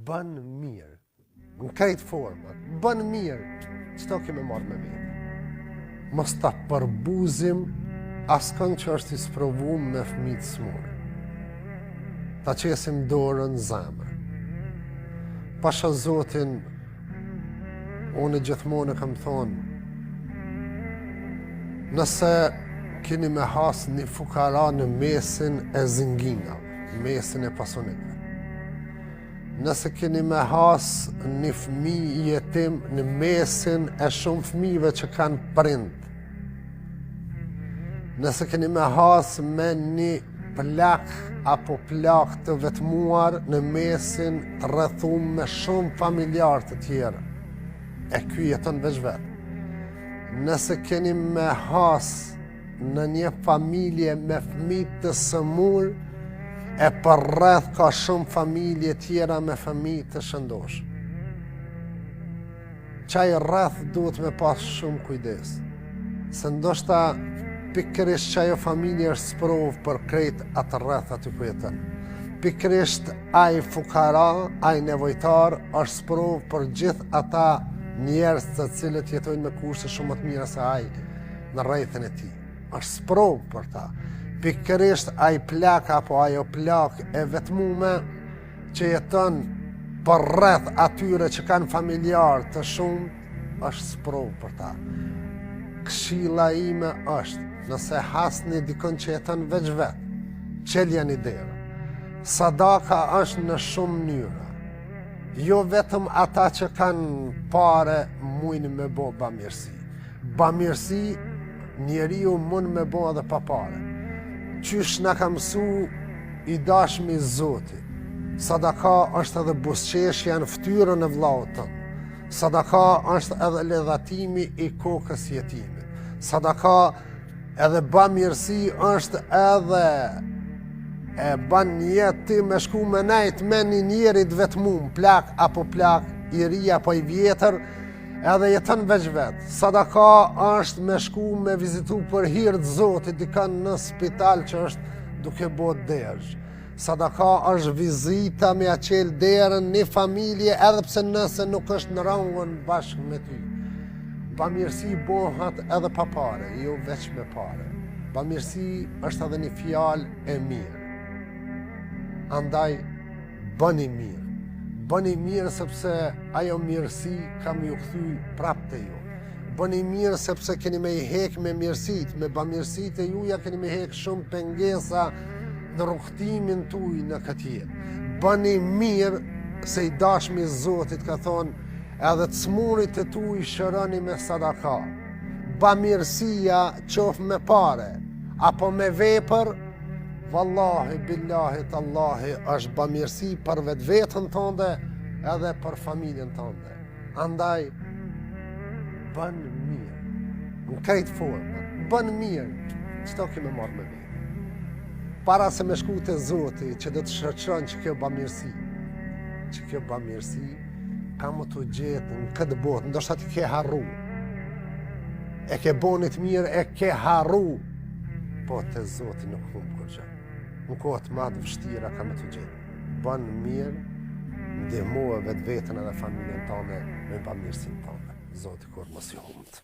bën mirë, në krejt format, bën mirë, çto kemi marrë me vete. Mos ta përbuzim askën që është i sprovum me fëmijë të smur. Ta qesim dorën zemër. Pasha Zotin, unë gjithmonë kam thonë, nëse keni me has një fukara në mesin e zinginave, mesin e pasunikve. Nëse keni me has një fëmijë jetim në mesin e shumë fëmijëve që kanë prind. Nëse keni me has me një plak apo plak të vetmuar në mesin të rrethum me shumë familjarë të tjera, e ky jeton veç vetë. Nëse keni me has në një familje me fëmijë të sëmur, e për rreth ka shumë familje tjera me fëmijë të shëndosh. Qaj rreth duhet me pas shumë kujdes, se ndoshta pikërisht që ajo familje është sprovë për krejt atë rreth aty ku jeton. Pikërisht ai fukara, ai nevojtar është sprovë për gjithë ata njerëz të cilët jetojnë me kushte shumë më të mira se ai në rrethin e tij. Është sprovë për ta. Pikërisht ai plak apo ajo plak e vetmume që jeton për rreth atyre që kanë familjarë të shumë, është sprovë për ta. Këshilla ime është, nëse hasni dikon që jeton veç vetë, qelja një derë. Sadaka është në shumë mënyra. Jo vetëm ata që kanë pare mujnë me bo bamirësi. Bamirësi njeriu mund me bo edhe pa pare. Qysh na ka mësu i dashmi Zoti. Sadaka është edhe busqeshja në ftyrën e vllaut tënd. Sadaka është edhe ledhatimi i kokës jetimit. Sadaka edhe bamirësi është edhe e ban jetë ti me shku me nejt me një njerit vetmum, plak apo plak, i ri apo i vjetër, edhe jetën veç vetë. Sadaka është me shku me vizitu për hirë të Zotit, dikën në spital që është duke bot derë. Sadaka është vizita me aqel derën një familje, edhe pse nëse nuk është në rangën bashkë me ty. Bamirësi bohat edhe pa pare, jo veç me pare. Bamirësi është edhe një fjalë e mirë. Andaj, bëni mirë. Bëni mirë sepse ajo mirësi kam ju kthy prapë te ju. Bëni mirë sepse keni me i hek me mirësit, me bamirësit e juja keni me hek shumë pengesa në rrugtimin tuaj në këtë jetë. Bëni mirë se i dashmi Zotit ka thonë, edhe të smurit e tu i shëroni me sadaka. Bamirësia qofë me pare, apo me vepër, vallahi, billahi, tallahi, është bamirësi për vetë vetën tënde, edhe për familjen tënde. Andaj, bën mirë, në krejt forma, bën mirë, çto kemi marrë me vete. Para se me shku te Zoti, që do të shoqëron që kjo bamirësi, ka më të gjetë në këtë botë, ndoshta ti ke harru. E ke bonit mirë, e ke harru. Po te Zoti nuk humbë kërgjë. Në kohët ma të vështira ka më të gjetë. Bën mirë, ndihmoje vetë vetën edhe familjen tënde me bamirësinë tënde. Zoti kur mos i humbë.